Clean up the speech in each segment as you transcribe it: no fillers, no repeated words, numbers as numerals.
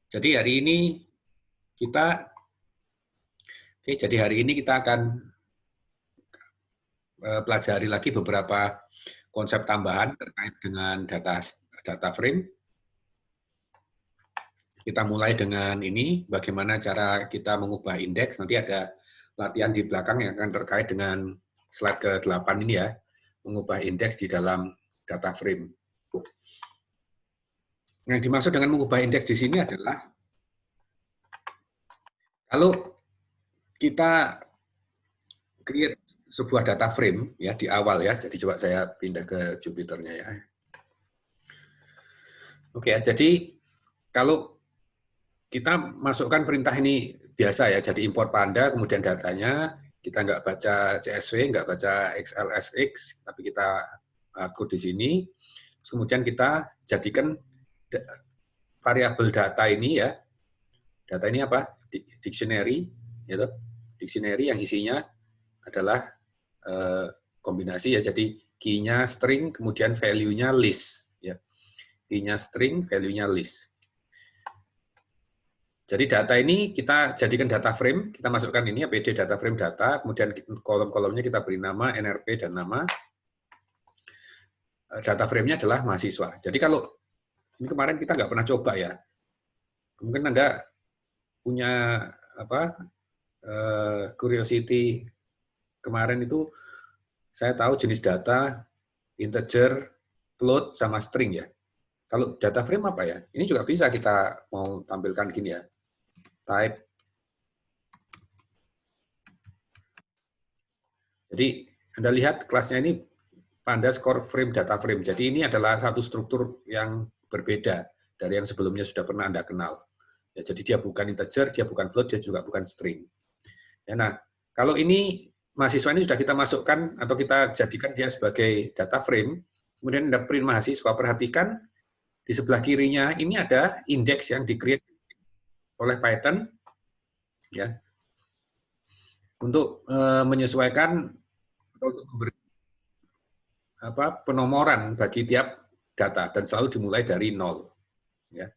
Jadi hari ini kita akan pelajari lagi beberapa konsep tambahan terkait dengan data frame. Kita mulai dengan ini, bagaimana cara kita mengubah indeks. Nanti ada latihan di belakang yang akan terkait dengan slide ke-8 ini ya, mengubah indeks di dalam data frame. Yang dimaksud dengan mengubah indeks di sini adalah kalau kita create sebuah data frame ya di awal ya. Jadi coba saya pindah ke Jupyter-nya ya. Oke ya, jadi kalau kita masukkan perintah ini biasa ya, jadi import Panda, kemudian datanya, kita nggak baca CSV, nggak baca XLSX, tapi kita code di sini. Terus kemudian kita jadikan variabel data ini ya, data ini apa? Dictionary, gitu. Dictionary yang isinya adalah kombinasi ya, jadi key-nya string, kemudian value-nya list. Ya. Key-nya string, value-nya list. Jadi data ini kita jadikan data frame, kita masukkan ini PD data frame data, kemudian kolom-kolomnya kita beri nama NRP dan nama. Data frame-nya adalah mahasiswa. Jadi kalau ini kemarin kita nggak pernah coba ya, mungkin Anda punya apa curiosity kemarin itu saya tahu jenis data integer, float, sama string ya. Kalau data frame apa ya? Ini juga bisa kita mau tampilkan gini ya. Type. Jadi Anda lihat kelasnya ini Panda Score Frame Data Frame. Jadi ini adalah satu struktur yang berbeda dari yang sebelumnya sudah pernah Anda kenal. Ya, jadi dia bukan integer, dia bukan float, dia juga bukan string. Ya, nah, kalau ini mahasiswa ini sudah kita masukkan atau kita jadikan dia sebagai data frame, kemudian Anda print mahasiswa, perhatikan di sebelah kirinya ini ada indeks yang di-create oleh Python ya, untuk menyesuaikan atau untuk memberi penomoran bagi tiap data dan selalu dimulai dari 0. Ya.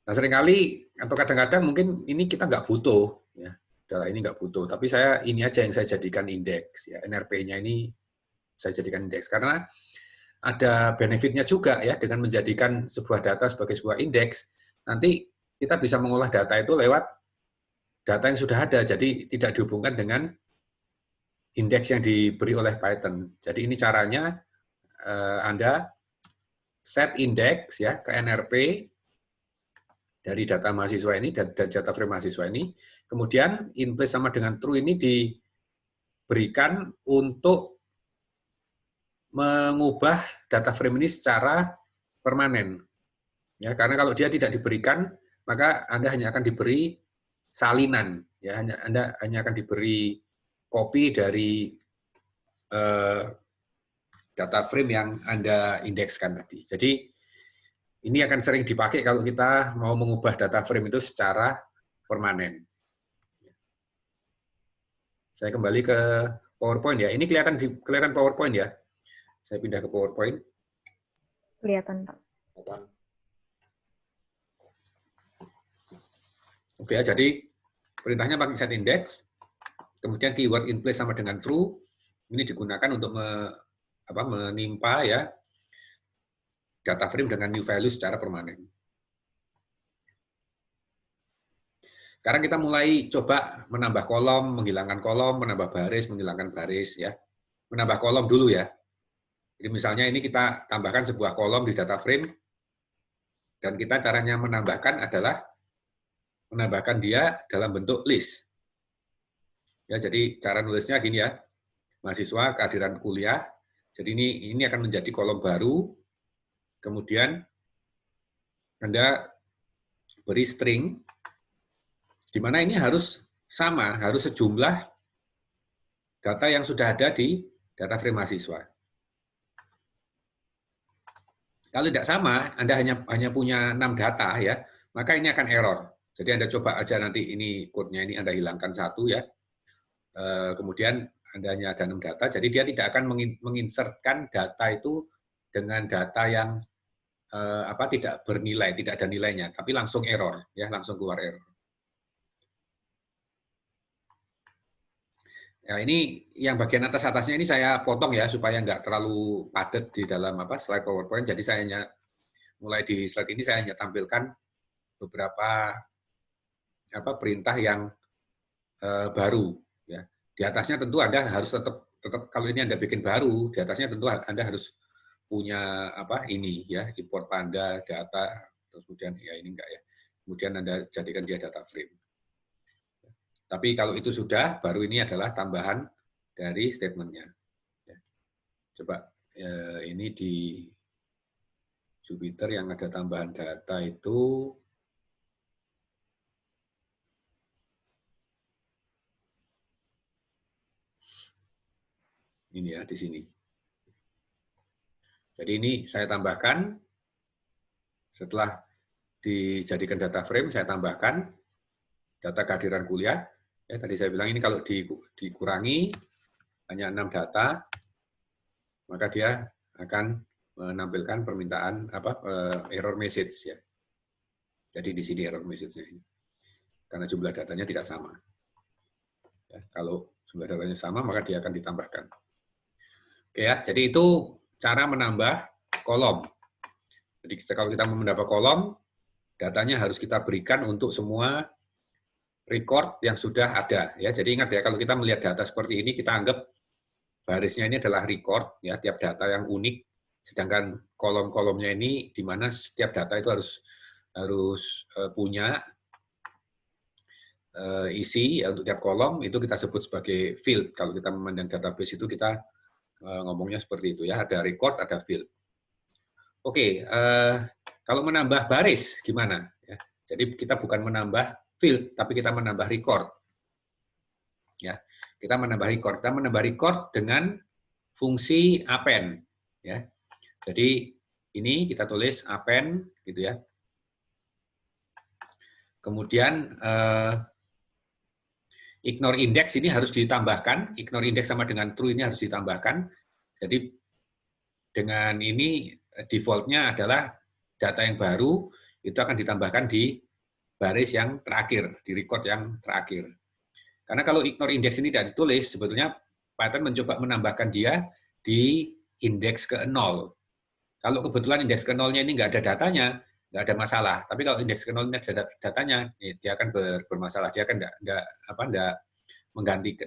Nah seringkali atau kadang-kadang mungkin ini kita nggak butuh, ya, ini nggak butuh. Tapi saya ini aja yang saya jadikan indeks, ya, NRP-nya ini saya jadikan indeks karena ada benefitnya juga ya dengan menjadikan sebuah data sebagai sebuah indeks. Nanti kita bisa mengolah data itu lewat data yang sudah ada, jadi tidak dihubungkan dengan indeks yang diberi oleh Python. Jadi ini caranya Anda set index ya ke NRP dari data mahasiswa ini dan data frame mahasiswa ini. Kemudian in place sama dengan true ini diberikan untuk mengubah data frame ini secara permanen. Ya, karena kalau dia tidak diberikan, maka Anda hanya akan diberi salinan. Ya, Anda hanya akan diberi copy dari data frame yang Anda indekskan tadi. Jadi ini akan sering dipakai kalau kita mau mengubah data frame itu secara permanen. Saya kembali ke PowerPoint ya. Ini kelihatan PowerPoint ya. Saya pindah ke PowerPoint. Kelihatan, Pak. Oke ya, jadi perintahnya pakai set index, kemudian keyword in place sama dengan true, ini digunakan untuk menimpa ya data frame dengan new value secara permanen. Sekarang kita mulai coba menambah kolom, menghilangkan kolom, menambah baris, menghilangkan baris ya. Menambah kolom dulu ya. Jadi misalnya ini kita tambahkan sebuah kolom di data frame dan kita caranya menambahkan adalah menambahkan dia dalam bentuk list. Ya, jadi cara nulisnya gini ya. Mahasiswa kehadiran kuliah. Jadi ini akan menjadi kolom baru. Kemudian Anda beri string, di mana ini harus sama, harus sejumlah data yang sudah ada di data frame mahasiswa. Kalau tidak sama, Anda hanya punya 6 data ya, maka ini akan error. Jadi Anda coba aja nanti ini code-nya ini Anda hilangkan satu ya. Kemudian Anda hanya ada 6 data, jadi dia tidak akan menginsertkan data itu dengan data yang tidak bernilai, tidak ada nilainya, tapi langsung error, ya, langsung keluar error. Ya, ini yang bagian atasnya ini saya potong ya supaya nggak terlalu padat di dalam slide PowerPoint. Jadi saya hanya mulai di slide ini saya hanya tampilkan beberapa perintah yang baru. Ya, di atasnya tentu Anda harus tetap kalau ini Anda bikin baru, di atasnya tentu Anda harus punya ini ya, import Panda data, kemudian ya ini enggak ya. Kemudian Anda jadikan dia data frame. Tapi kalau itu sudah, baru ini adalah tambahan dari statementnya. Coba ini di Jupyter yang ada tambahan data itu ini ya, di sini. Jadi ini saya tambahkan, setelah dijadikan data frame, saya tambahkan data kehadiran kuliah. Ya, tadi saya bilang ini kalau dikurangi hanya 6 data, maka dia akan menampilkan permintaan error message ya. Jadi di sini error message-nya ini. Karena jumlah datanya tidak sama. Ya, kalau jumlah datanya sama, maka dia akan ditambahkan. Oke ya, jadi itu cara menambah kolom. Jadi kalau kita mau menambah kolom, datanya harus kita berikan untuk semua record yang sudah ada ya. Jadi ingat ya, kalau kita melihat data seperti ini, kita anggap barisnya ini adalah record ya, tiap data yang unik, sedangkan kolom-kolomnya ini di mana setiap data itu harus punya isi ya, untuk tiap kolom itu kita sebut sebagai field. Kalau kita memandang database itu kita ngomongnya seperti itu ya, ada record, ada field. Oke, kalau menambah baris gimana ya? Jadi kita bukan menambah field, tapi kita menambah record. Ya, kita menambah record dengan fungsi append. Ya, jadi ini kita tulis append, gitu ya. Kemudian ignore index ini harus ditambahkan. Ignore index sama dengan true ini harus ditambahkan. Jadi dengan ini default-nya adalah data yang baru itu akan ditambahkan di baris yang terakhir, di record yang terakhir. Karena kalau ignore index ini tidak ditulis, sebetulnya Python mencoba menambahkan dia di indeks ke 0. Kalau kebetulan indeks ke 0-nya ini nggak ada datanya, nggak ada masalah. Tapi kalau indeks ke 0 ini ada datanya, dia akan bermasalah. Dia akan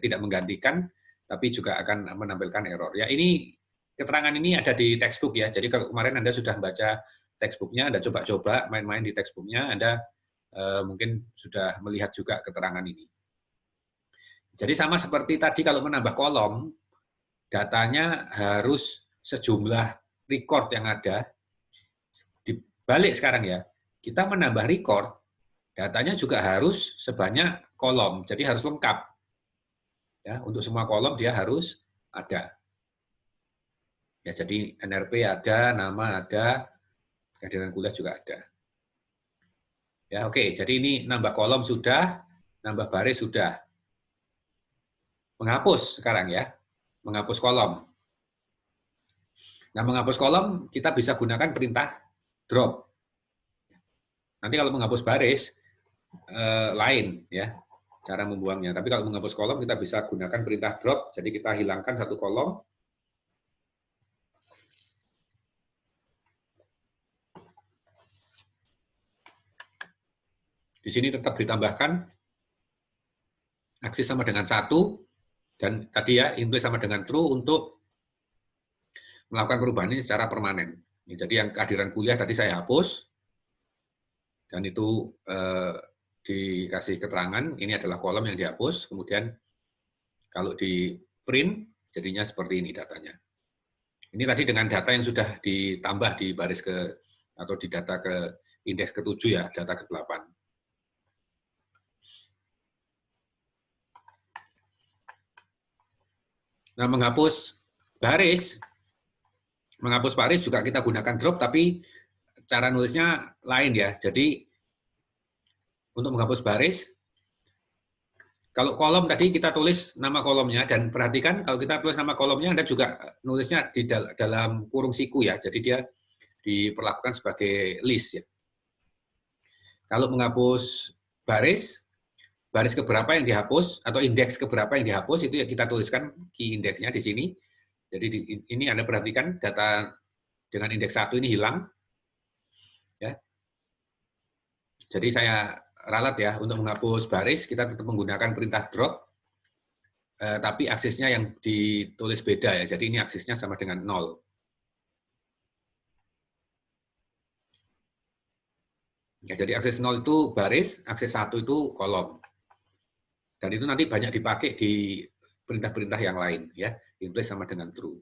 tidak menggantikan, tapi juga akan menampilkan error. Ya, ini keterangan ini ada di textbook ya. Jadi kalau kemarin Anda sudah baca textbooknya, Anda coba-coba main-main di textbooknya, Anda mungkin sudah melihat juga keterangan ini. Jadi sama seperti tadi kalau menambah kolom, datanya harus sejumlah record yang ada. Dibalik sekarang ya, kita menambah record, datanya juga harus sebanyak kolom, jadi harus lengkap. Ya, untuk semua kolom dia harus ada. Ya, jadi NRP ada, nama ada, kehadiran kuliah juga ada. Ya, oke. Jadi ini nambah kolom sudah, nambah baris sudah. Menghapus sekarang ya, menghapus kolom. Nah, menghapus kolom kita bisa gunakan perintah drop. Nanti kalau menghapus baris lain ya cara membuangnya. Tapi kalau menghapus kolom kita bisa gunakan perintah drop. Jadi kita hilangkan satu kolom. Di sini tetap ditambahkan aksi sama dengan 1 dan tadi ya input sama dengan true untuk melakukan perubahan ini secara permanen. Jadi yang kehadiran kuliah tadi saya hapus dan itu dikasih keterangan ini adalah kolom yang dihapus. Kemudian kalau di print jadinya seperti ini datanya. Ini tadi dengan data yang sudah ditambah di baris atau di data ke indeks ke-7 ya, data ke-8. Nah, menghapus baris juga kita gunakan drop, tapi cara nulisnya lain ya. Jadi untuk menghapus baris, kalau kolom tadi kita tulis nama kolomnya, dan perhatikan kalau kita tulis nama kolomnya, Anda juga nulisnya di dalam kurung siku ya. Jadi dia diperlakukan sebagai list ya. Kalau menghapus baris keberapa yang dihapus atau indeks keberapa yang dihapus itu ya kita tuliskan key indeksnya di sini. Jadi ini Anda perhatikan data dengan indeks 1 ini hilang. Ya. Jadi saya ralat ya, untuk menghapus baris kita tetap menggunakan perintah drop, tapi aksesnya yang ditulis beda ya. Jadi ini aksesnya sama dengan 0. Ya, jadi akses 0 itu baris, akses 1 itu kolom. Dan itu nanti banyak dipakai di perintah-perintah yang lain ya. In place sama dengan true.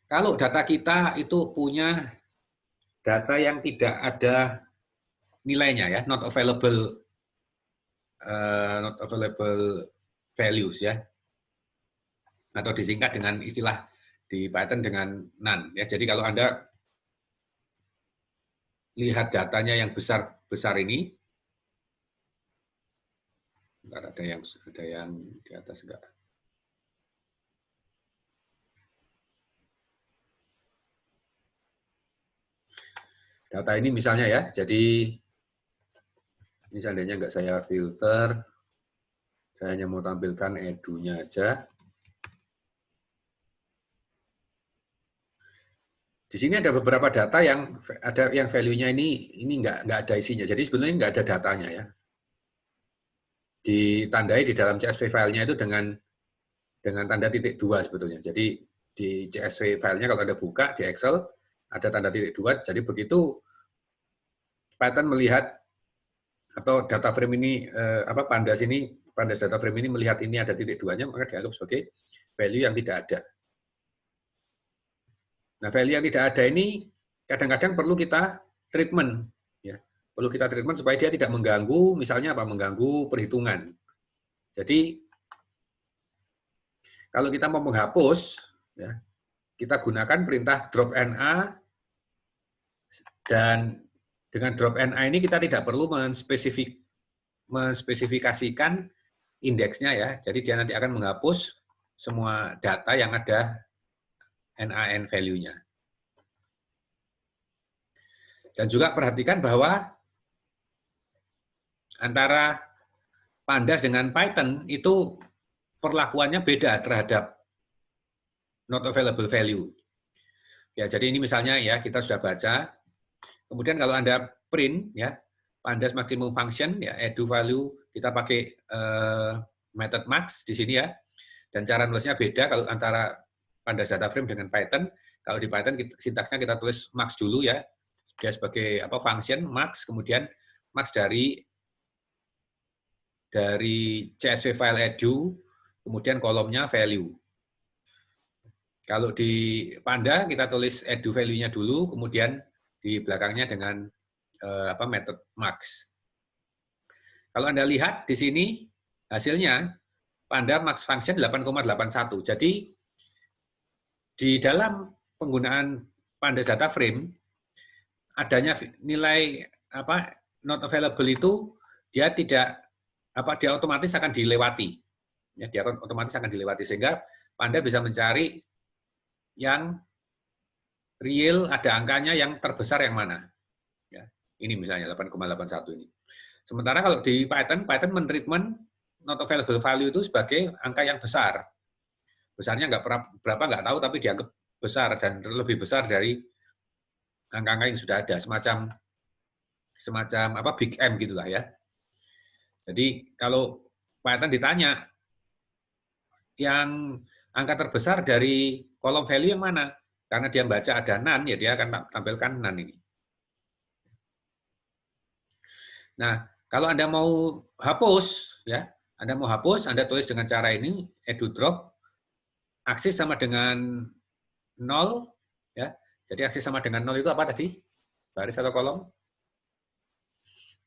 Kalau data kita itu punya data yang tidak ada nilainya ya, not available values ya, atau disingkat dengan istilah di Python dengan none ya. Jadi kalau Anda lihat datanya yang besar ini, ada yang di atas enggak? Data ini misalnya ya, jadi ini seandainya enggak saya filter, saya hanya mau tampilkan edu-nya aja. Di sini ada beberapa data yang value-nya ini enggak ada isinya. Jadi sebenarnya enggak ada datanya ya. Ditandai di dalam CSV filenya itu dengan tanda titik 2 sebetulnya. Jadi di CSV filenya kalau Anda buka di Excel ada tanda titik 2. Jadi begitu Python melihat atau data frame ini pandas data frame ini melihat ini ada titik 2-nya, maka dianggap sebagai value yang tidak ada. Nah, value yang tidak ada ini kadang-kadang perlu kita treatment ya. Perlu kita treatment supaya dia tidak mengganggu, misalnya mengganggu perhitungan. Jadi kalau kita mau menghapus ya, kita gunakan perintah drop NA, dan dengan drop NA ini kita tidak perlu menspesifikasikan indeksnya ya. Jadi dia nanti akan menghapus semua data yang ada NaN value-nya. Dan juga perhatikan bahwa antara Pandas dengan Python itu perlakuannya beda terhadap not available value. Ya, jadi ini misalnya ya kita sudah baca. Kemudian kalau Anda print ya Pandas maximum function ya edu value kita pakai method max di sini ya. Dan cara nulisnya beda kalau antara Pandas data frame dengan Python. Kalau di Python sintaksnya kita tulis max dulu ya. Dia sebagai function max, kemudian max dari CSV file edu, kemudian kolomnya value. Kalau di Panda kita tulis edu value-nya dulu, kemudian di belakangnya dengan method max. Kalau Anda lihat di sini hasilnya Panda max function 8,81. Jadi di dalam penggunaan Pandas data frame adanya nilai not available itu dia tidak dia otomatis akan dilewati. Ya, dia otomatis akan dilewati sehingga Anda bisa mencari yang real ada angkanya yang terbesar yang mana. Ya, ini misalnya 8,81 ini. Sementara kalau di Python men-treatment not available value itu sebagai angka yang besar. Besarnya berapa nggak tahu, tapi dianggap besar dan lebih besar dari angka-angka yang sudah ada, semacam big M gitulah ya. Jadi kalau Python ditanya yang angka terbesar dari kolom value yang mana? Karena dia baca ada none, ya dia akan tampilkan none ini. Nah, kalau Anda mau hapus, ya, Anda tulis dengan cara ini, edu drop, aksis sama dengan 0, ya. Jadi aksis sama dengan 0 itu apa tadi? Baris atau kolom?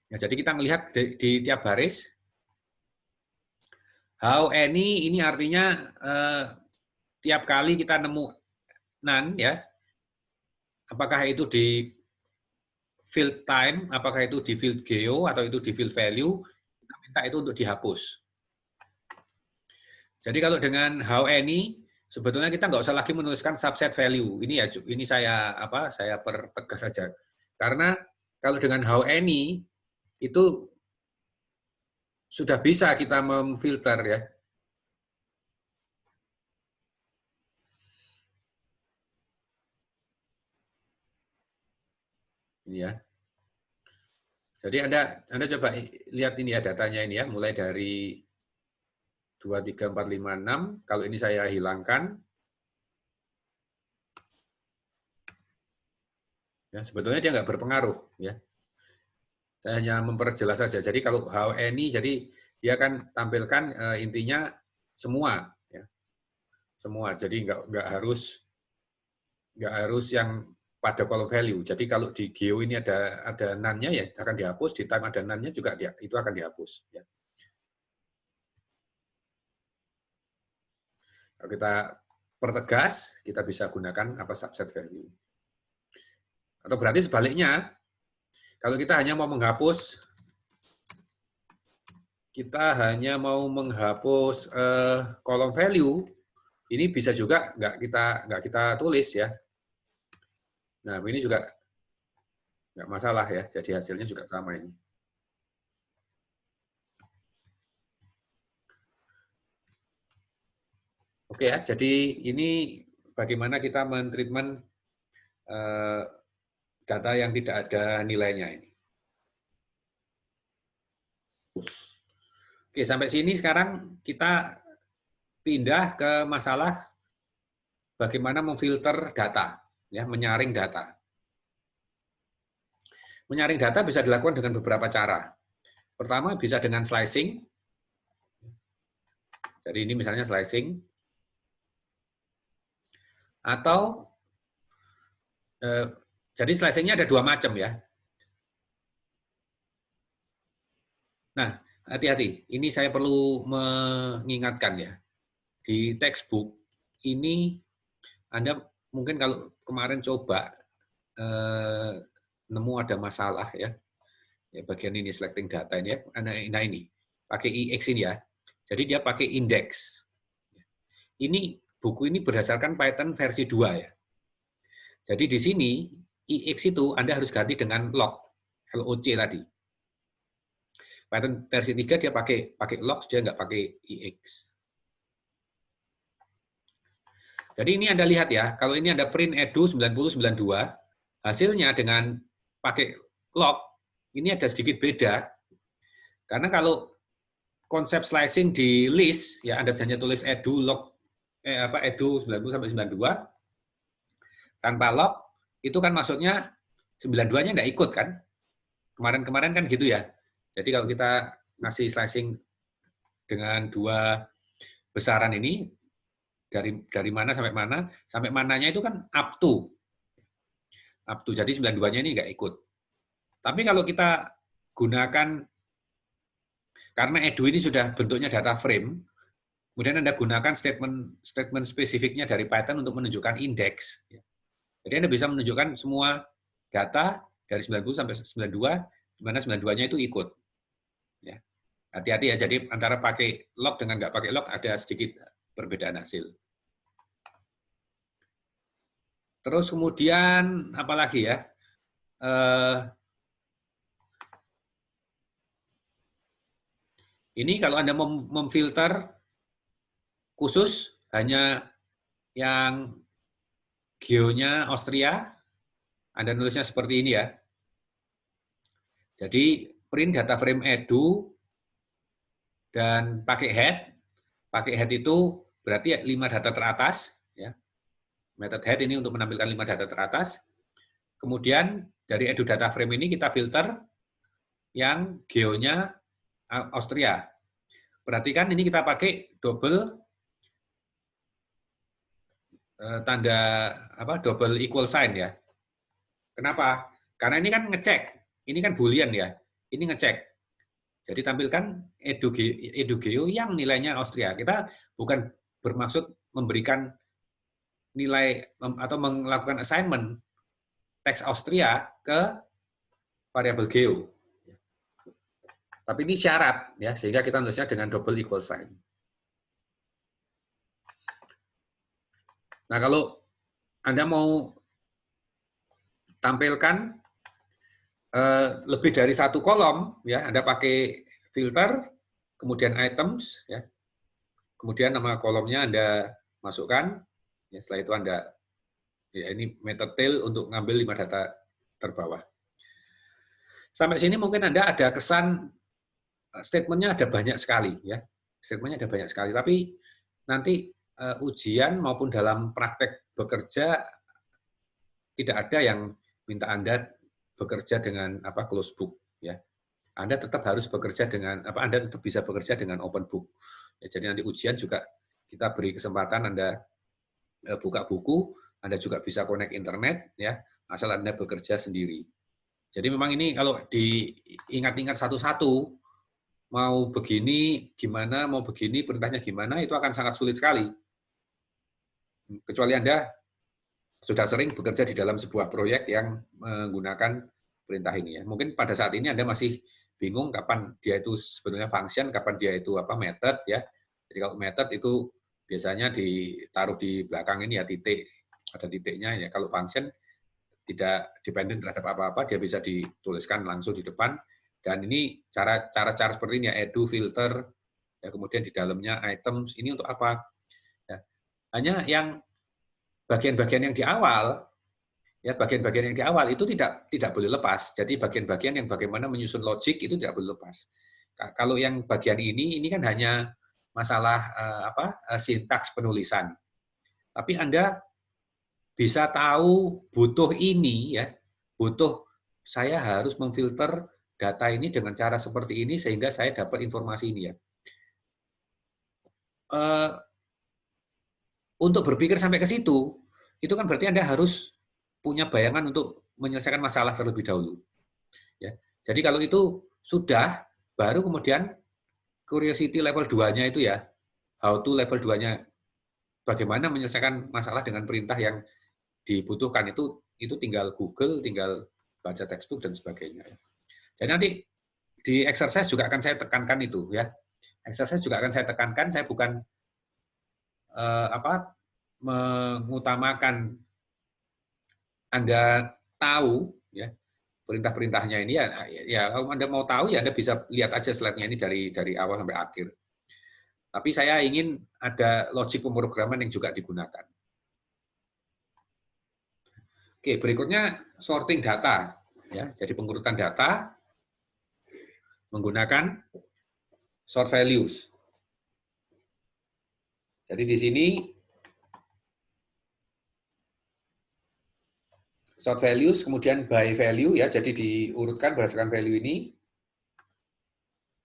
Ya, jadi kita melihat di tiap baris, how any ini artinya tiap kali kita nemu none, ya, apakah itu di field time, apakah itu di field geo, atau itu di field value, kita minta itu untuk dihapus. Jadi kalau dengan how any, sebetulnya kita nggak usah lagi menuliskan subset value. Ini ya, ini saya pertegas saja. Karena kalau dengan how any itu sudah bisa kita memfilter ya. Ini ya. Jadi Anda coba lihat ini ya datanya ini ya, mulai dari 2, 3, 4, 5, 6. Kalau ini saya hilangkan, ya sebetulnya dia nggak berpengaruh ya. Saya hanya memperjelas saja. Jadi kalau how any, jadi dia akan tampilkan intinya semua, ya. Semua. Jadi nggak harus yang pada kolom value. Jadi kalau di geo ini ada none-nya ya akan dihapus, di time ada none-nya juga itu akan dihapus. Ya. Kalau kita pertegas, kita bisa gunakan subset value. Atau berarti sebaliknya, kalau kita hanya mau menghapus kolom value, ini bisa juga nggak kita tulis ya. Nah ini juga nggak masalah ya, jadi hasilnya juga sama ini. Oke ya, jadi ini bagaimana kita men-treatment data yang tidak ada nilainya ini. Oke, sampai sini sekarang kita pindah ke masalah bagaimana memfilter data, ya, menyaring data. Menyaring data bisa dilakukan dengan beberapa cara. Pertama bisa dengan slicing. Jadi ini misalnya slicing. Atau jadi slicingnya ada dua macam ya. Nah, hati-hati. Ini saya perlu mengingatkan ya. Di textbook ini Anda mungkin kalau kemarin coba nemu ada masalah ya. Bagian ini selecting data ini ya. Nah ini pakai IX ini ya. Jadi dia pakai index. Ini buku ini berdasarkan Python versi 2 ya. Jadi di sini IX itu Anda harus ganti dengan log, LOC tadi. Python versi 3 dia pakai log, dia nggak pakai IX. Jadi ini Anda lihat ya, kalau ini Anda print edu 9092, hasilnya dengan pakai log, ini ada sedikit beda. Karena kalau konsep slicing di list, ya Anda hanya tulis edu log, edu 90 sampai 92, tanpa log, itu kan maksudnya 92-nya nggak ikut kan? Kemarin-kemarin kan gitu ya. Jadi kalau kita ngasih slicing dengan dua besaran ini, dari mana, sampai mananya itu kan up to. Jadi 92-nya ini nggak ikut. Tapi kalau kita gunakan, karena edu ini sudah bentuknya data frame, kemudian Anda gunakan statement spesifiknya dari Python untuk menunjukkan indeks. Jadi Anda bisa menunjukkan semua data dari 90 sampai 92, di mana 92-nya itu ikut. Ya. Hati-hati ya, jadi antara pakai log dengan nggak pakai log ada sedikit perbedaan hasil. Terus kemudian apalagi ya? Ini kalau Anda memfilter khusus hanya yang geonya Austria, Anda nulisnya seperti ini ya. Jadi print data frame edu dan pakai head. Pakai head itu berarti 5 data teratas ya. Method head ini untuk menampilkan 5 data teratas. Kemudian dari edu data frame ini kita filter yang geonya Austria. Perhatikan ini kita pakai double double equal sign ya. Kenapa? Karena ini kan ngecek. Ini kan boolean ya. Ini ngecek. Jadi tampilkan edu geo yang nilainya Austria. Kita bukan bermaksud memberikan nilai atau melakukan assignment teks Austria ke variabel geo. Tapi ini syarat ya, sehingga kita nulisnya dengan double equal sign. Nah, kalau Anda mau tampilkan lebih dari satu kolom, ya Anda pakai filter, kemudian items, ya, kemudian nama kolomnya Anda masukkan, ya, setelah itu Anda, ya ini method tail untuk ngambil 5 data terbawah. Sampai sini mungkin Anda ada kesan statementnya ada banyak sekali, ya, statementnya ada banyak sekali, tapi nanti ujian maupun dalam praktek bekerja tidak ada yang minta Anda bekerja dengan close book, ya. Anda tetap harus bekerja dengan Anda tetap bisa bekerja dengan open book. Ya, jadi nanti ujian juga kita beri kesempatan Anda buka buku, Anda juga bisa connect internet, ya, asal Anda bekerja sendiri. Jadi memang ini kalau diingat-ingat satu-satu, mau begini gimana, mau begini perintahnya gimana, itu akan sangat sulit sekali. Kecuali Anda sudah sering bekerja di dalam sebuah proyek yang menggunakan perintah ini, ya. Mungkin pada saat ini Anda masih bingung kapan dia itu sebetulnya function, kapan dia itu method, ya. Jadi kalau method itu biasanya ditaruh di belakang ini, ya, titik, ada titiknya, ya. Kalau function tidak dependent terhadap apa-apa, dia bisa dituliskan langsung di depan. Dan ini cara-cara seperti ini, ya, edu, filter, ya, kemudian di dalamnya items, ini untuk apa? Ya. Hanya yang bagian-bagian yang di awal, ya, bagian-bagian yang di awal itu tidak boleh lepas. Jadi bagian-bagian yang bagaimana menyusun logik itu tidak boleh lepas. Kalau yang bagian ini kan hanya masalah sintaks penulisan. Tapi Anda bisa tahu butuh ini, ya, butuh saya harus memfilter data ini dengan cara seperti ini sehingga saya dapat informasi ini, ya. Untuk berpikir sampai ke situ, itu kan berarti Anda harus punya bayangan untuk menyelesaikan masalah terlebih dahulu. Ya. Jadi kalau itu sudah, baru kemudian curiosity level 2-nya itu, ya, how to level 2-nya, bagaimana menyelesaikan masalah dengan perintah yang dibutuhkan itu tinggal Google, tinggal baca textbook dan sebagainya. Ya. Jadi nanti di exercise juga akan saya tekankan itu, ya. Exercise juga akan saya tekankan, saya bukan mengutamakan Anda tahu, ya, perintah-perintahnya ini, ya kalau Anda mau tahu, ya Anda bisa lihat aja slide-nya ini dari awal sampai akhir. Tapi saya ingin ada logik pemrograman yang juga digunakan. Oke, berikutnya sorting data, ya. Jadi pengurutan data menggunakan sort values. Jadi di sini sort values, kemudian by value, ya, jadi diurutkan berdasarkan value ini.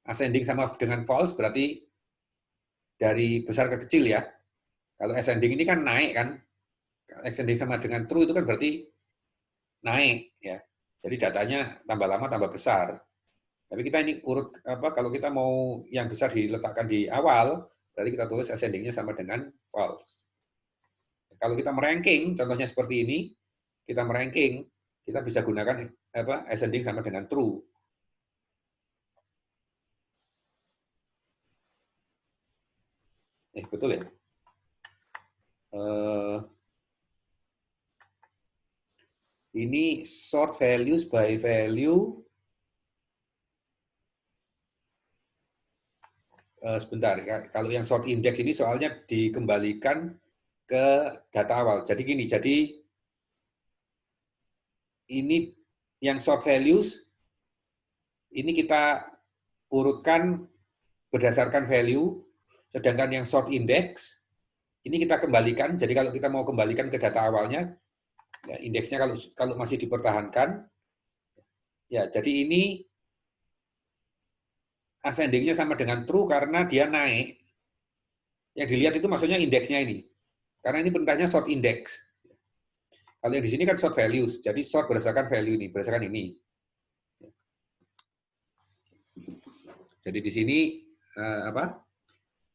Ascending sama dengan false berarti dari besar ke kecil, ya. Kalau ascending ini kan naik, kan. Ascending sama dengan true itu kan berarti naik, ya. Jadi datanya tambah lama tambah besar. Tapi kita ini urut kalau kita mau yang besar diletakkan di awal, berarti kita tulis ascending-nya sama dengan false. Kalau kita meranking, contohnya seperti ini, kita meranking, kita bisa gunakan ascending sama dengan true. Betul, ya. Ini sort values by value. Sebentar, kalau yang sort index ini soalnya dikembalikan ke data awal. Jadi gini, jadi ini yang sort values, ini kita urutkan berdasarkan value, sedangkan yang sort index, ini kita kembalikan. Jadi kalau kita mau kembalikan ke data awalnya, ya, indeksnya kalau masih dipertahankan, ya, jadi ini ascending-nya sama dengan true karena dia naik. Yang dilihat itu maksudnya indeksnya ini. Karena ini perintahnya sort index. Kalau yang di sini kan sort values, jadi sort berdasarkan value ini, berdasarkan ini. Jadi di sini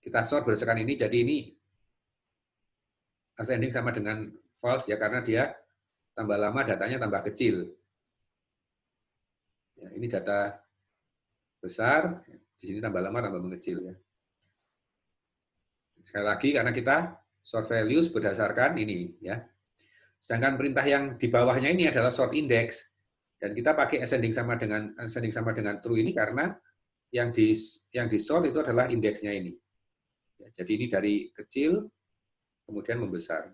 kita sort berdasarkan ini, jadi ini ascending sama dengan false, ya, karena dia tambah lama datanya tambah kecil. Ya, ini data besar, di sini tambah lama tambah mengecil, ya. Sekali lagi karena kita sort values berdasarkan ini ya. Sedangkan perintah yang di bawahnya ini adalah sort index, dan kita pakai ascending sama dengan true ini karena yang di sort itu adalah indeksnya ini. Ya, jadi ini dari kecil kemudian membesar.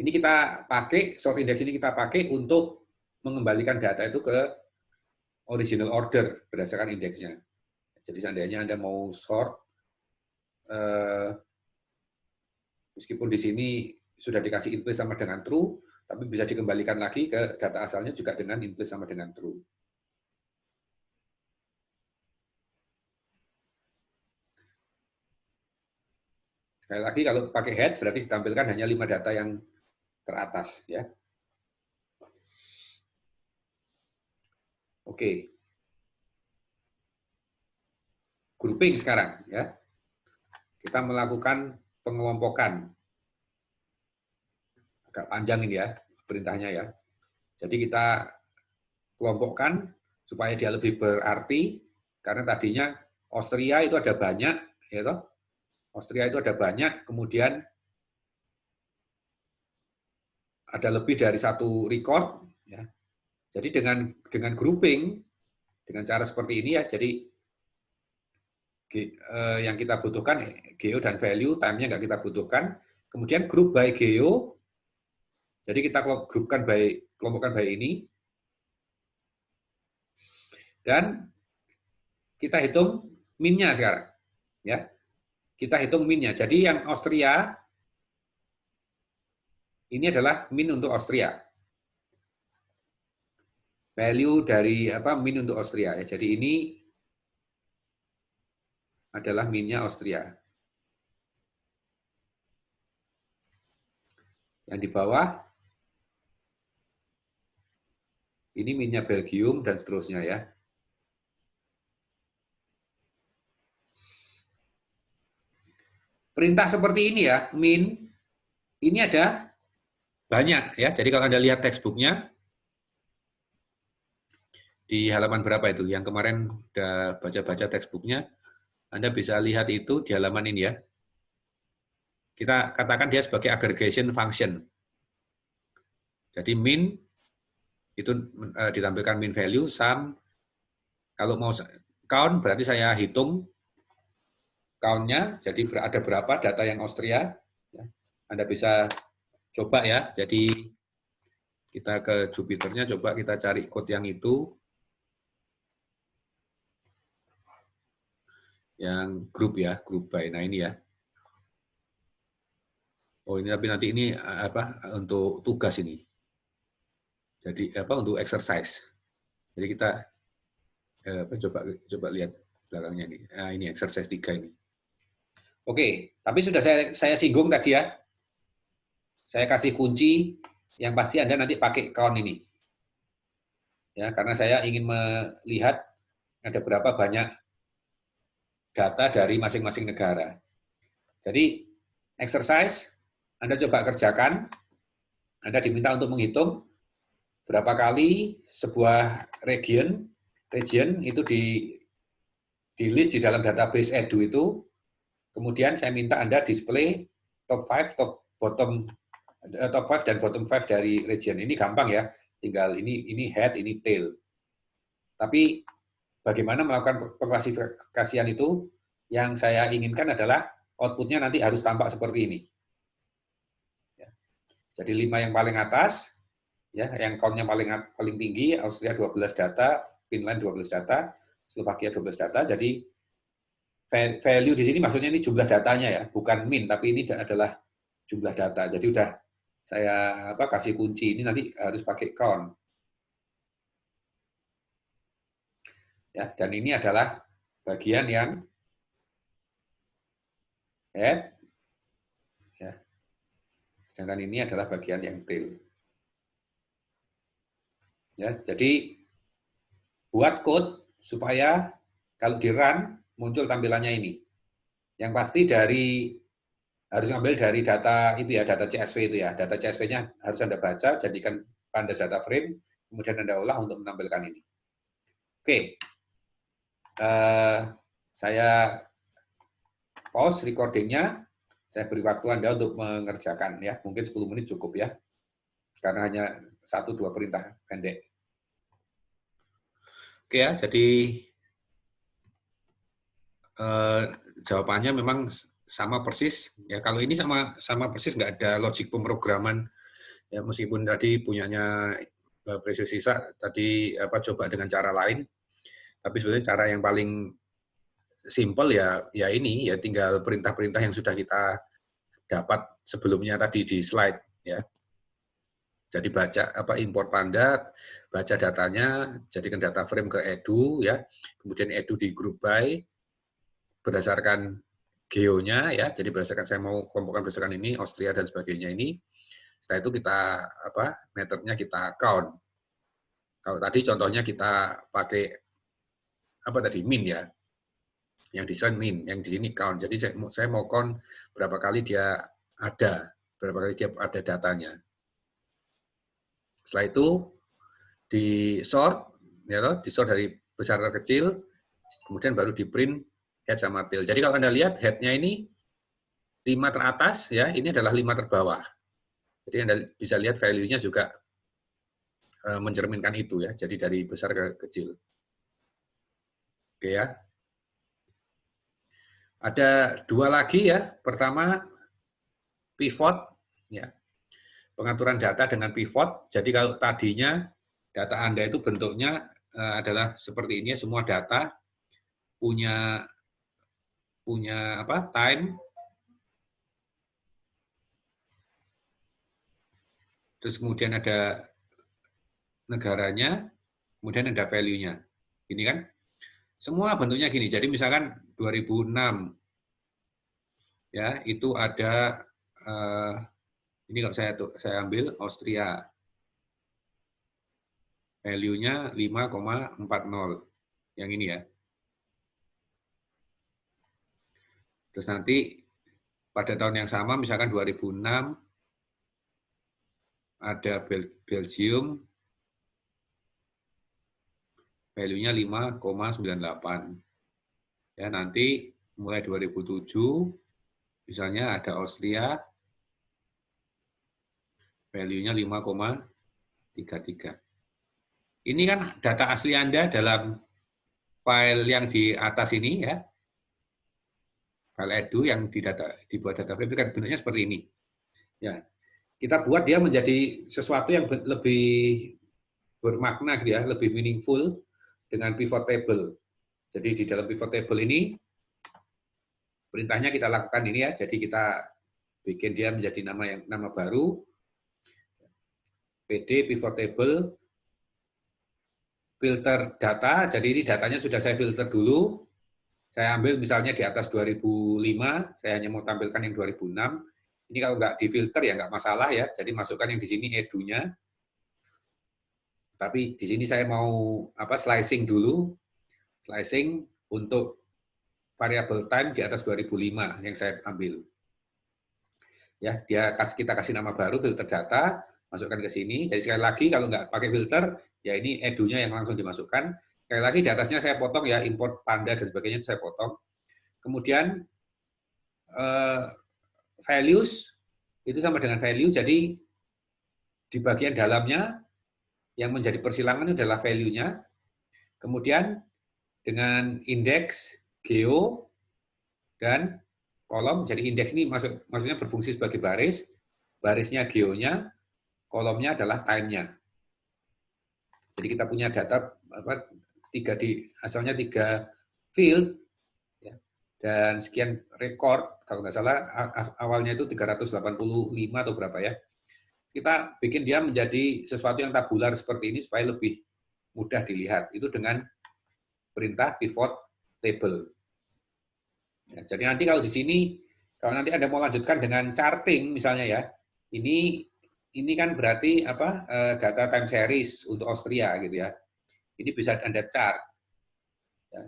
Ini kita pakai sort index ini kita pakai untuk mengembalikan data itu ke original order berdasarkan indeksnya. Jadi seandainya Anda mau sort, meskipun di sini sudah dikasih in place sama dengan true, tapi bisa dikembalikan lagi ke data asalnya juga dengan in place sama dengan true. Sekali lagi, kalau pakai head berarti ditampilkan hanya 5 data yang teratas. Ya. Oke. Grouping sekarang. Ya. Kita melakukan pengelompokan. Agak panjang ini ya, perintahnya ya. Jadi kita kelompokkan supaya dia lebih berarti, karena tadinya Austria itu ada banyak, ya toh? Austria itu ada banyak, kemudian ada lebih dari satu record, ya. Jadi dengan grouping, dengan cara seperti ini ya, jadi yang kita butuhkan geo dan value, time-nya nggak kita butuhkan. Kemudian group by geo, jadi kita kelompokkan by ini, dan kita hitung min-nya sekarang, ya. Kita hitung min-nya. Jadi yang Austria ini adalah min untuk Austria. Value dari min untuk Austria ya. Jadi ini adalah min-nya Austria. Yang di bawah ini min-nya Belgium dan seterusnya ya. Perintah seperti ini ya, min ini ada banyak ya. Jadi kalau Anda lihat textbook-nya di halaman berapa itu? Yang kemarin udah baca-baca textbook-nya, Anda bisa lihat itu di halaman ini ya. Kita katakan dia sebagai aggregation function. Jadi min itu ditampilkan min value, sum, kalau mau count berarti saya hitung count-nya, jadi ada berapa data yang Austria. Anda bisa coba ya, jadi kita ke Jupyter-nya, coba kita cari code yang itu. Yang grup ya, grup by. Nah ini ya. Oh ini tapi nanti ini untuk tugas ini. Jadi untuk exercise. Jadi kita coba lihat belakangnya nih. Nah, ini exercise 3 ini. Oke, tapi sudah saya singgung tadi ya. Saya kasih kunci yang pasti Anda nanti pakai count ini. Ya, karena saya ingin melihat ada berapa banyak data dari masing-masing negara. Jadi exercise Anda coba kerjakan. Anda diminta untuk menghitung berapa kali sebuah region itu di list di dalam database Edu itu. Kemudian saya minta Anda display top 5 dan bottom 5 dari region. Ini gampang ya, tinggal ini head, ini tail. Tapi bagaimana melakukan pengklasifikasian itu? Yang saya inginkan adalah outputnya nanti harus tampak seperti ini. Jadi 5 yang paling atas, ya, yang count-nya paling tinggi, Austria 12 data, Finland 12 data, Slovakia 12 data. Jadi value di sini maksudnya ini jumlah datanya ya, bukan min, tapi ini adalah jumlah data. Jadi udah saya kasih kunci, ini nanti harus pakai count. Ya, dan ini adalah bagian yang head, ya. Sedangkan ini adalah bagian yang tail. Ya, jadi buat code supaya kalau di run muncul tampilannya ini. Yang pasti harus ngambil dari data itu ya, data CSV itu ya. Data CSV-nya harus Anda baca, jadikan pandas data frame, kemudian Anda olah untuk menampilkan ini. Oke. Saya pause recordingnya, saya beri waktu Anda untuk mengerjakan ya, mungkin 10 menit cukup ya, karena hanya 1-2 perintah pendek. Oke ya, jadi jawabannya memang sama persis ya. Kalau ini sama persis, nggak ada logik pemrograman ya, meskipun tadi punyanya Precious Sisa tadi coba dengan cara lain, tapi sebenarnya cara yang paling simple ya ini ya, tinggal perintah-perintah yang sudah kita dapat sebelumnya tadi di slide ya. Jadi baca import Panda, baca datanya, jadikan data frame ke edu ya, kemudian edu di group by berdasarkan geonya ya, jadi berdasarkan saya mau kelompokkan berdasarkan ini Austria dan sebagainya ini. Setelah itu kita metodenya kita count. Kalau tadi contohnya kita pakai min ya, yang desain min, yang di sini count. Jadi saya mau count berapa kali dia ada datanya. Setelah itu di sort dari besar ke kecil, kemudian baru di print head sama tail. Jadi kalau Anda lihat head-nya ini 5 teratas ya, ini adalah 5 terbawah. Jadi Anda bisa lihat value-nya juga mencerminkan itu ya. Jadi dari besar ke kecil. Oke ya. Ada 2 lagi ya. Pertama pivot ya. Pengaturan data dengan pivot. Jadi kalau tadinya data Anda itu bentuknya adalah seperti ini, semua data punya time, terus kemudian ada negaranya, kemudian ada value-nya. Ini kan semua bentuknya gini. Jadi misalkan 2006 ya, itu ada ini kalau saya ambil Austria. Value-nya 5,40. Yang ini ya. Terus nanti pada tahun yang sama, misalkan 2006, ada Belgium, value-nya 5,98. Ya, nanti mulai 2007, misalnya ada Austria, value-nya 5,33. Ini kan data asli Anda dalam file yang di atas ini ya, file edu yang dibuat data frame kan bentuknya seperti ini. Ya, kita buat dia menjadi sesuatu yang lebih bermakna gitu ya, lebih meaningful dengan pivot table. Jadi di dalam pivot table ini perintahnya kita lakukan ini ya. Jadi kita bikin dia menjadi nama baru, PD pivot table, filter data. Jadi ini datanya sudah saya filter dulu. Saya ambil misalnya di atas 2005, saya hanya mau tampilkan yang 2006. Ini kalau nggak difilter ya nggak masalah ya. Jadi masukkan yang di sini edu-nya. Tapi di sini saya mau slicing dulu. Slicing untuk variable time di atas 2005 yang saya ambil. Ya, kita kasih nama baru filter data, masukkan ke sini. Jadi sekali lagi kalau nggak pakai filter, ya ini edu-nya yang langsung dimasukkan. Sekali lagi di atasnya saya potong ya, import Panda dan sebagainya saya potong. Kemudian values itu sama dengan value, jadi di bagian dalamnya yang menjadi persilangan adalah value-nya. Kemudian dengan indeks, geo, dan kolom. Jadi indeks ini maksudnya berfungsi sebagai baris, barisnya geonya, kolomnya adalah time-nya. Jadi kita punya data asalnya 3 field ya, dan sekian record, kalau nggak salah awalnya itu 385 atau berapa ya. Kita bikin dia menjadi sesuatu yang tabular seperti ini supaya lebih mudah dilihat. Itu dengan perintah pivot table. Ya, jadi nanti kalau di sini, kalau nanti Anda mau lanjutkan dengan charting misalnya ya, ini kan berarti data time series untuk Austria gitu ya. Ini bisa Anda chart. Ya.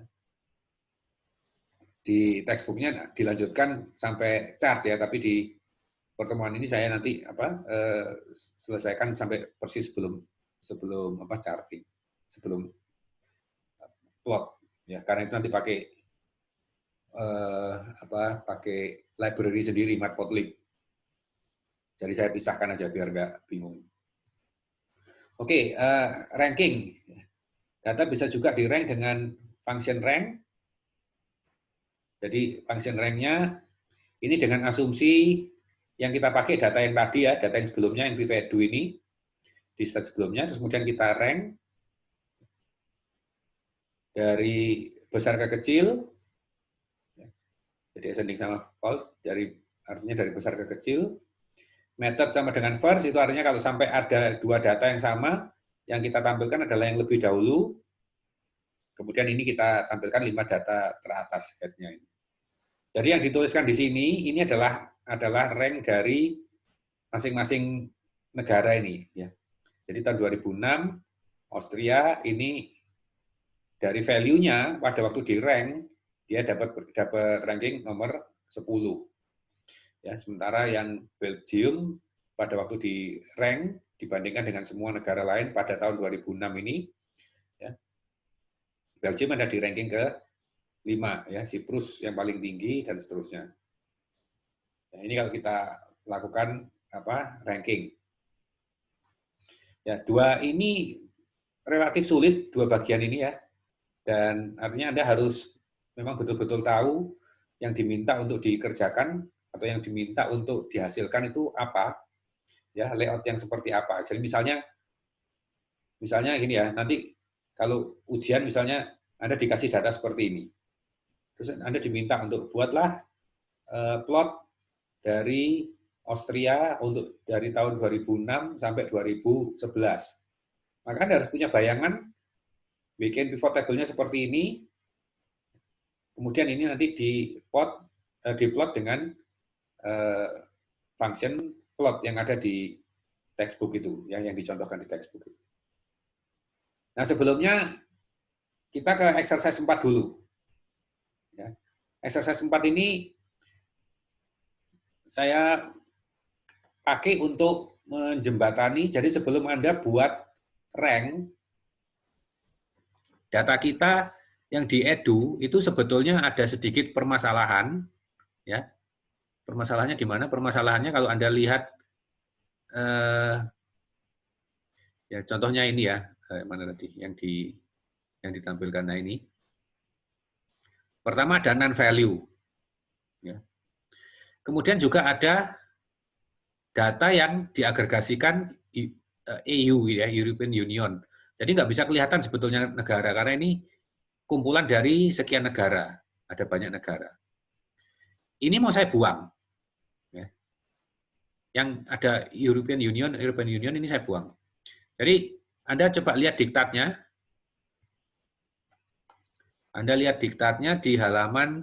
Di textbooknya dilanjutkan sampai chart ya, tapi di pertemuan ini saya nanti selesaikan sampai persis sebelum charting, sebelum plot ya, karena itu nanti pakai pakai library sendiri, matplotlib. Jadi saya pisahkan aja biar nggak bingung. Oke, ranking. Data bisa juga di-rank dengan function rank. Jadi function rank-nya ini dengan asumsi yang kita pakai data yang tadi ya, data yang sebelumnya, yang PVEDU ini, di slide sebelumnya, terus kemudian kita rank dari besar ke kecil, jadi ascending sama false, artinya dari besar ke kecil. Method sama dengan first, itu artinya kalau sampai ada dua data yang sama, yang kita tampilkan adalah yang lebih dahulu, kemudian ini kita tampilkan 5 data teratas head-nya ini. Jadi yang dituliskan di sini, ini adalah rank dari masing-masing negara ini. Ya. Jadi tahun 2006, Austria ini dari value-nya pada waktu di rank, dia dapat ranking nomor 10. Ya, sementara yang Belgium pada waktu di rank dibandingkan dengan semua negara lain pada tahun 2006 ini, ya, Belgium ada di ranking ke-5, ya, Siprus yang paling tinggi dan seterusnya. Nah, ini kalau kita lakukan ranking. Ya, dua ini relatif sulit, dua bagian ini ya. Dan artinya Anda harus memang betul-betul tahu yang diminta untuk dikerjakan atau yang diminta untuk dihasilkan itu apa, ya, layout yang seperti apa. Jadi misalnya gini ya, nanti kalau ujian misalnya Anda dikasih data seperti ini, terus Anda diminta untuk buatlah plot dari Austria untuk dari tahun 2006 sampai 2011. Maka Anda harus punya bayangan, bikin pivot table-nya seperti ini, kemudian ini nanti diplot dengan function plot yang ada di textbook itu, ya, yang dicontohkan di textbook. Nah, sebelumnya kita ke exercise 4 dulu. Ya. Exercise 4 ini saya pakai untuk menjembatani, jadi sebelum Anda buat rank, data kita yang di edu itu sebetulnya ada sedikit permasalahan, ya. Permasalahannya di mana? Permasalahannya kalau Anda lihat, ya contohnya ini ya, mana tadi yang ditampilkan. Nah ini, pertama ada non value, ya. Kemudian juga ada data yang diagregasikan EU, ya, European Union. Jadi nggak bisa kelihatan sebetulnya negara karena ini kumpulan dari sekian negara, ada banyak negara. Ini mau saya buang, ya. Yang ada European Union ini saya buang. Jadi Anda coba lihat diktatnya. Anda lihat diktatnya di halaman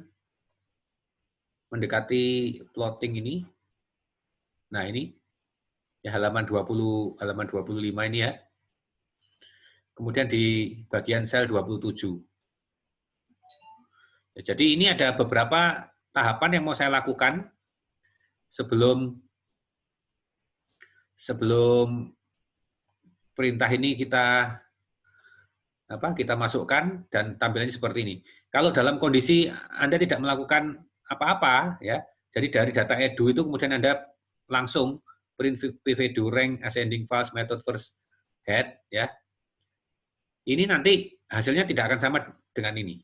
mendekati plotting ini. Nah, ini ya halaman 25 ini ya. Kemudian di bagian sel 27. Ya, jadi ini ada beberapa tahapan yang mau saya lakukan sebelum perintah ini kita masukkan dan tampilannya seperti ini. Kalau dalam kondisi Anda tidak melakukan apa-apa, ya, jadi dari data edu itu kemudian Anda langsung print pvdu rank ascending fast method first head, ya. Ini nanti hasilnya tidak akan sama dengan ini.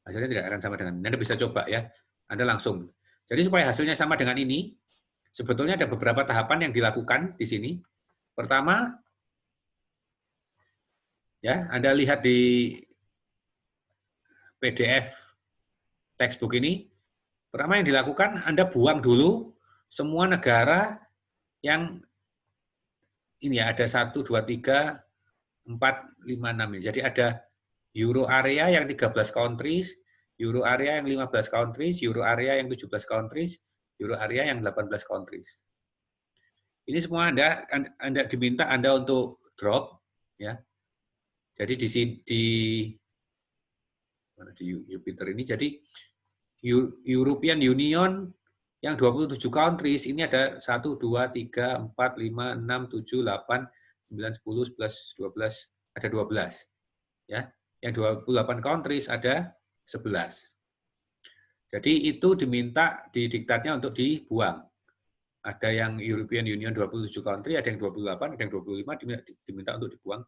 Hasilnya tidak akan sama dengan ini. Anda bisa coba ya, Anda langsung. Jadi supaya hasilnya sama dengan ini, sebetulnya ada beberapa tahapan yang dilakukan di sini. Pertama, ya, Anda lihat di PDF textbook ini, pertama yang dilakukan, Anda buang dulu semua negara yang ini ya, ada 1, 2, 3, 4, 5, 6. Jadi ada Euro area yang 13 countries, Euro area yang 15 countries, Euro area yang 17 countries, Euro area yang 18 countries. Ini semua Anda diminta Anda untuk drop, ya. Jadi di Jupiter ini, jadi European Union yang 27 countries, ini ada 1, 2, 3, 4, 5, 6, 7, 8, 9, 10, 11, 12, ada 12. Ya. Yang 28 countries ada 11. Jadi itu diminta di diktatnya untuk dibuang. Ada yang European Union 27 country, ada yang 28, ada yang 25, diminta untuk dibuang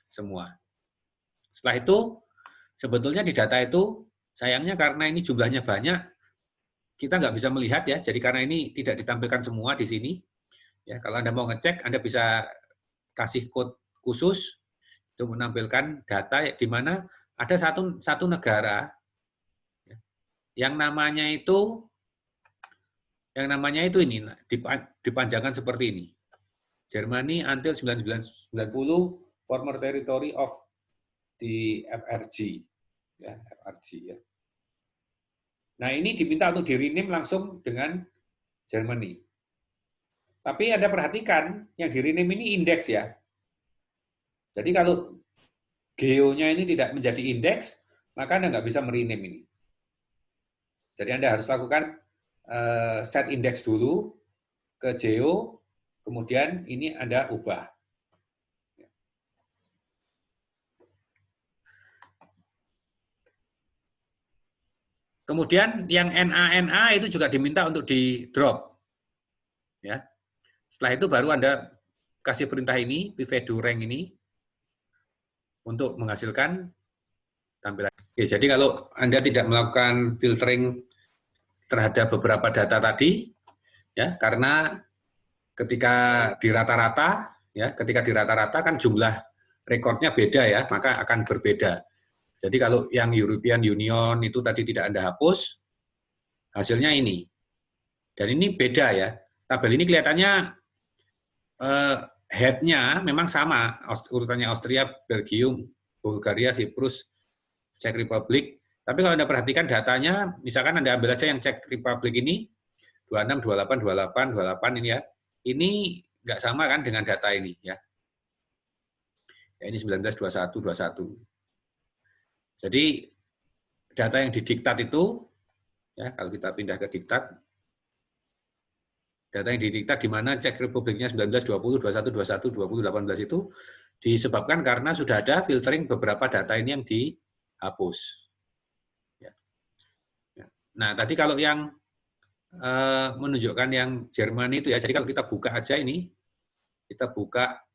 semua. Setelah itu, sebetulnya di data itu, sayangnya karena ini jumlahnya banyak, kita nggak bisa melihat ya, jadi karena ini tidak ditampilkan semua di sini. Ya, kalau Anda mau ngecek, Anda bisa kasih code khusus untuk menampilkan data di mana ada satu negara yang namanya itu ini dipanjangkan seperti ini. Germany until 1990 former territory of the FRG. Ya, FRG ya. Nah, ini diminta untuk di-rename langsung dengan Germany. Tapi Anda perhatikan, yang di-rename ini indeks ya. Jadi kalau geo-nya ini tidak menjadi indeks, maka Anda nggak bisa merename ini. Jadi Anda harus lakukan set indeks dulu ke geo, kemudian ini Anda ubah. Kemudian yang NA itu juga diminta untuk di drop. Ya. Setelah itu baru Anda kasih perintah ini, pivot do rank ini, untuk menghasilkan tampilan. Oke, jadi kalau Anda tidak melakukan filtering terhadap beberapa data tadi, ya, karena ketika di rata-rata kan jumlah rekornya beda ya, maka akan berbeda. Jadi kalau yang European Union itu tadi tidak Anda hapus, hasilnya ini. Dan ini beda ya. Tabel ini kelihatannya head-nya memang sama, urutannya Austria, Belgium, Bulgaria, Siprus, Czech Republic. Tapi kalau Anda perhatikan datanya, misalkan Anda ambil aja yang Czech Republic ini, 26, 28, 28, 28 ini ya. Ini nggak sama kan dengan data ini ya. Ya ini 19, 21, 21. Jadi data yang didiktat itu, ya kalau kita pindah ke diktat, data yang didiktat di mana Czech Republiknya 19, 20, 21, 21, 20, 18 itu disebabkan karena sudah ada filtering beberapa data ini yang dihapus. Nah, tadi kalau yang menunjukkan yang Jerman itu ya, jadi kalau kita buka aja ini, kita buka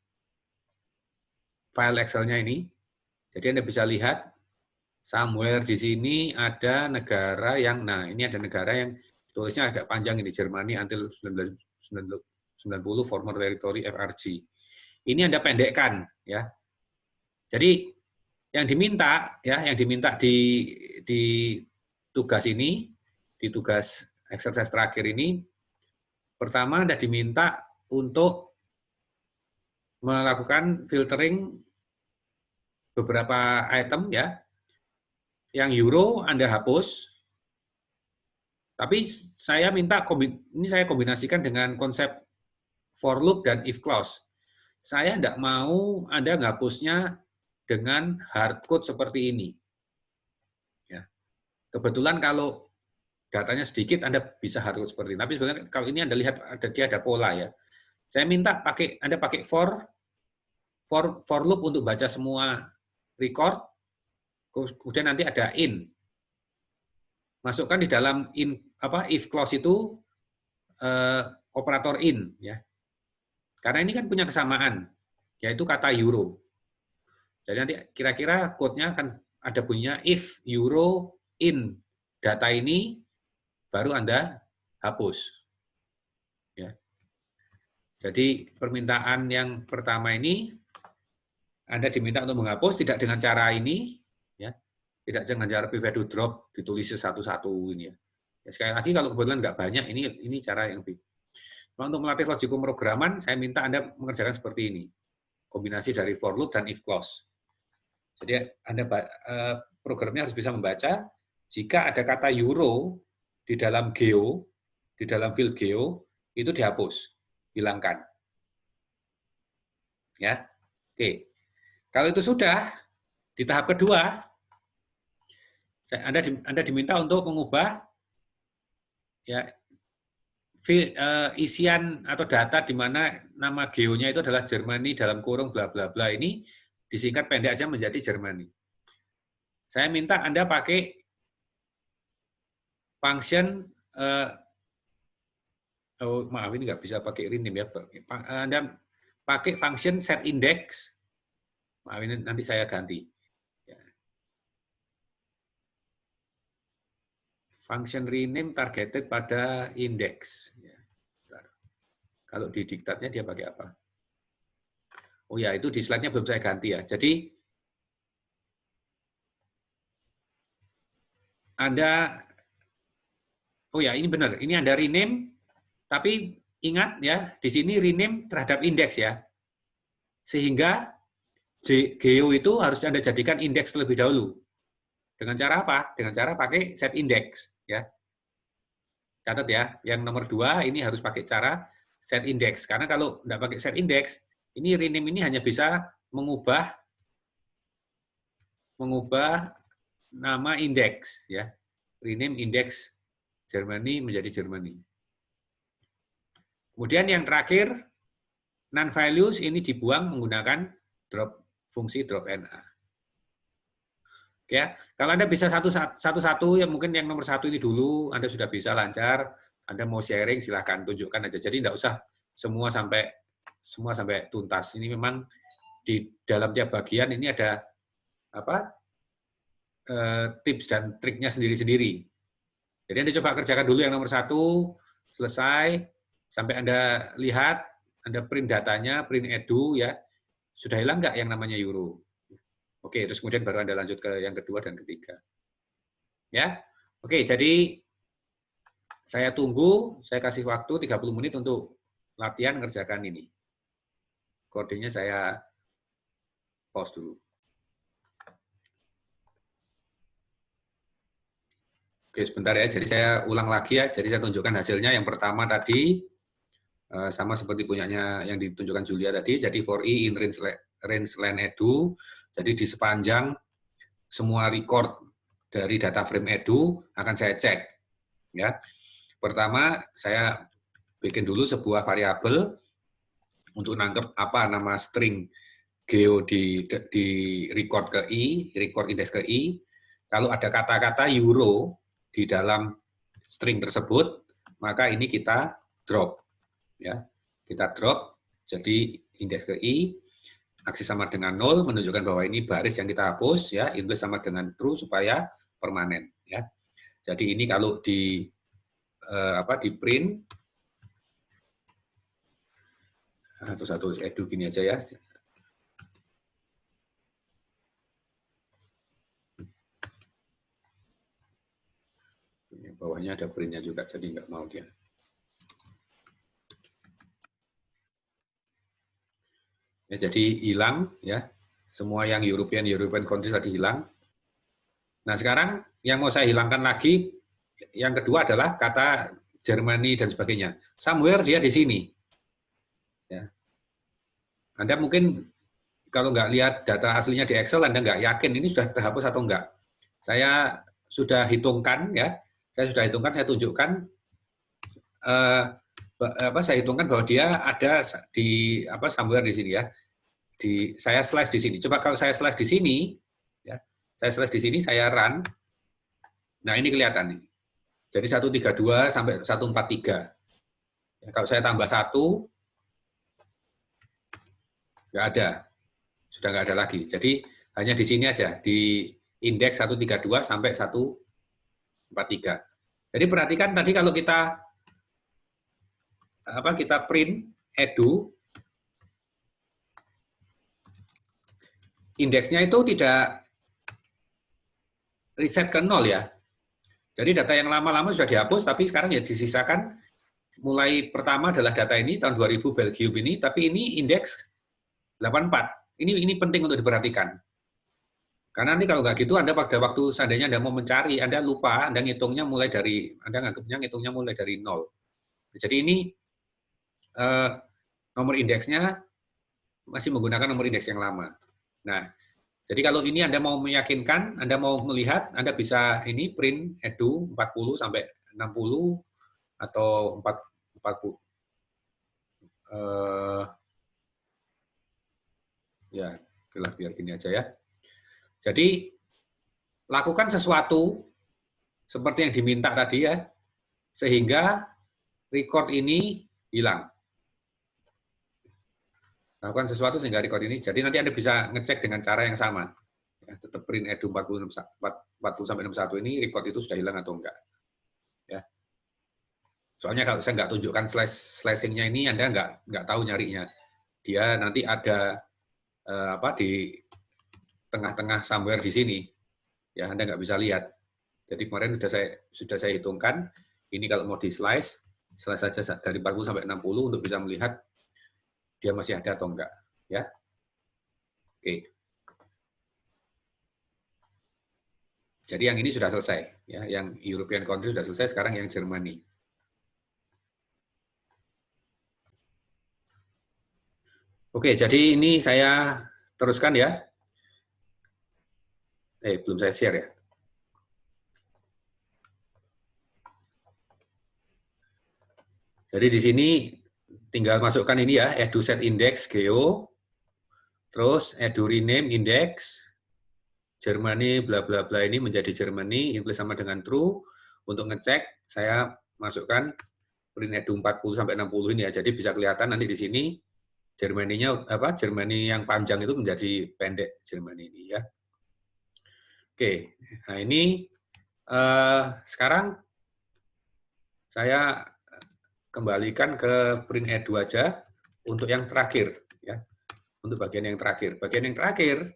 file Excel-nya ini, jadi Anda bisa lihat somewhere di sini ada negara yang, nah ini ada negara yang tulisnya agak panjang ini, Germany until 1990 former territory FRG. Ini Anda pendekkan ya. Jadi yang diminta di tugas ini, di tugas exercise terakhir ini, pertama Anda diminta untuk melakukan filtering beberapa item ya. Yang euro Anda hapus, tapi saya minta ini saya kombinasikan dengan konsep for loop dan if clause. Saya tidak mau Anda menghapusnya dengan hard code seperti ini. Ya. Kebetulan kalau datanya sedikit Anda bisa hard code seperti ini. Tapi sebenarnya kalau ini Anda lihat dia ada pola ya. Saya minta Anda pakai for loop untuk baca semua record. Kemudian nanti ada in. Masukkan di dalam if clause itu operator in ya. Karena ini kan punya kesamaan, yaitu kata euro. Jadi nanti kira-kira code-nya akan ada bunyinya if euro in data ini baru Anda hapus. Ya. Jadi permintaan yang pertama ini Anda diminta untuk menghapus tidak dengan cara ini. Tidak dengan cara pivot to drop ditulis satu-satu ini ya. Sekali lagi kalau kebetulan nggak banyak ini cara yang lebih. Untuk melatih logik pemrograman saya minta Anda mengerjakan seperti ini. Kombinasi dari for loop dan if clause. Jadi Anda programnya harus bisa membaca jika ada kata euro di dalam geo, di dalam field geo itu dihapus, hilangkan. Ya. Oke. Kalau itu sudah di tahap kedua Anda diminta untuk mengubah ya isian atau data di mana nama geonya itu adalah Germany dalam kurung bla bla bla ini disingkat pendek aja menjadi Germany. Saya minta Anda pakai function, oh maaf ini nggak bisa pakai rename ya. Anda pakai function set index. Maaf ini nanti saya ganti. Ya. Function rename targeted pada index. Ya. Kalau di diktatnya dia pakai apa? Oh ya, itu di slide-nya belum saya ganti ya. Jadi Anda, oh ya ini benar, ini Anda rename, tapi ingat ya, di sini rename terhadap indeks ya. Sehingga geo itu harus Anda jadikan indeks terlebih dahulu. Dengan cara apa? Dengan cara pakai set index ya. Catat ya, yang nomor 2 ini harus pakai cara set index. Karena kalau tidak pakai set index, ini rename ini hanya bisa mengubah nama indeks ya. Rename index Germany menjadi Germany. Kemudian yang terakhir non values ini dibuang menggunakan fungsi drop NA. Ya, kalau Anda bisa satu-satu ya mungkin yang nomor 1 ini dulu Anda sudah bisa lancar. Anda mau sharing silahkan tunjukkan aja. Jadi tidak usah semua sampai tuntas. Ini memang di dalam tiap bagian ini ada apa tips dan triknya sendiri-sendiri. Jadi Anda coba kerjakan dulu yang nomor 1, selesai sampai Anda lihat, Anda print datanya, print edu ya, sudah hilang nggak yang namanya euro? Oke, terus kemudian baru Anda lanjut ke yang kedua dan ketiga. Ya, oke, jadi saya tunggu, saya kasih waktu 30 menit untuk latihan ngerjakan ini. Kodenya saya pause dulu. Oke, sebentar ya. Jadi saya ulang lagi ya. Jadi saya tunjukkan hasilnya. Yang pertama tadi sama seperti punyanya yang ditunjukkan Julia tadi. Jadi for E in rangeland edu. Jadi di sepanjang semua record dari data frame edu akan saya cek. Ya, pertama saya bikin dulu sebuah variabel untuk nangkep apa nama string geo di record ke I, record index ke I. Kalau ada kata-kata euro di dalam string tersebut, maka ini kita drop. Ya, kita drop, jadi indeks ke I, aksis sama dengan 0, menunjukkan bahwa ini baris yang kita hapus, ya, index sama dengan true supaya permanen. Ya. Jadi ini kalau di print, satu edu gini aja ya. Bawahnya ada printnya juga, jadi nggak mau dia. Ya, jadi hilang ya, semua yang European countries tadi hilang. Nah sekarang yang mau saya hilangkan lagi, yang kedua adalah kata Germany dan sebagainya. Somewhere dia di sini. Ya. Anda mungkin kalau nggak lihat data aslinya di Excel, Anda nggak yakin ini sudah terhapus atau enggak. Saya sudah hitungkan ya, saya tunjukkan saya hitungkan bahwa dia ada di somewhere di sini ya. Saya slash di sini. Coba kalau saya slash di sini, ya, saya slash di sini, saya run. Nah ini kelihatan nih. Jadi 132 sampai 143. Ya, kalau saya tambah 1, nggak ada. Sudah nggak ada lagi. Jadi hanya di sini aja, di indeks 132 sampai 143. Jadi perhatikan tadi kalau kita print edu, indeksnya itu tidak reset ke 0 ya. Jadi data yang lama-lama sudah dihapus, tapi sekarang ya disisakan. Mulai pertama adalah data ini, tahun 2000 Belgium ini, tapi ini indeks 84. Ini penting untuk diperhatikan. Karena nanti kalau nggak gitu, Anda pada waktu seandainya Anda mau mencari, Anda lupa, Anda ngitungnya mulai dari, Anda nganggapnya ngitungnya mulai dari 0. Jadi ini nomor indeksnya masih menggunakan nomor indeks yang lama. Nah, jadi kalau ini Anda mau meyakinkan, Anda mau melihat, Anda bisa ini print edu 40 sampai 60 atau 40. Ya, biar gini aja ya. Jadi lakukan sesuatu seperti yang diminta tadi ya, sehingga record ini hilang. Lakukan sesuatu sehingga record ini, jadi nanti Anda bisa ngecek dengan cara yang sama. Ya, tetap print edu 40-61 ini record itu sudah hilang atau enggak. Ya. Soalnya kalau saya nggak tunjukkan slashing-nya ini, Anda nggak tahu nyarinya. Dia nanti ada di tengah-tengah somewhere di sini. Ya, Anda nggak bisa lihat. Jadi kemarin sudah saya hitungkan, ini kalau mau di slice saja dari 40 sampai 60 untuk bisa melihat dia masih ada atau enggak. Ya. Oke. Jadi yang ini sudah selesai. Ya, yang European country sudah selesai, sekarang yang Germany. Oke, jadi ini saya teruskan ya. Belum saya share ya. Jadi di sini tinggal masukkan ini ya, edu set index geo, terus edu rename index, Germany bla bla bla ini menjadi Germany, ini sama dengan true. Untuk ngecek, saya masukkan print edu 40 sampai 60 ini ya. Jadi bisa kelihatan nanti di sini Germany-nya Germany yang panjang itu menjadi pendek Germany ini ya. Oke, nah ini sekarang saya kembalikan ke print edu aja untuk yang terakhir ya. Untuk bagian yang terakhir. Bagian yang terakhir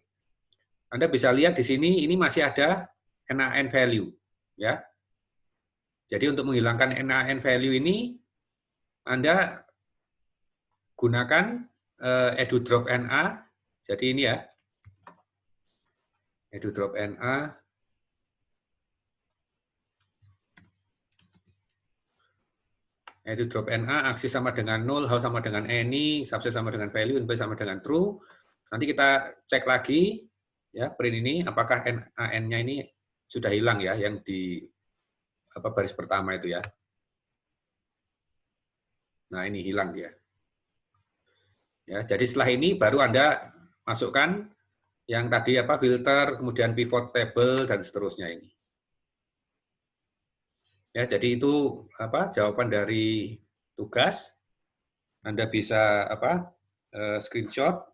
Anda bisa lihat di sini ini masih ada NaN value ya. Jadi untuk menghilangkan NaN value ini Anda gunakan edu drop Na. Jadi ini ya. Edu drop Na. Edu drop Na, aksis sama dengan 0, how sama dengan any, subset sama dengan value, input sama dengan true. Nanti kita cek lagi, ya print ini, apakah NaN-nya ini sudah hilang ya, yang di baris pertama itu ya. Nah ini hilang dia. Ya, jadi setelah ini baru Anda masukkan yang tadi filter, kemudian pivot table dan seterusnya ini. Ya, jadi itu jawaban dari tugas. Anda bisa screenshot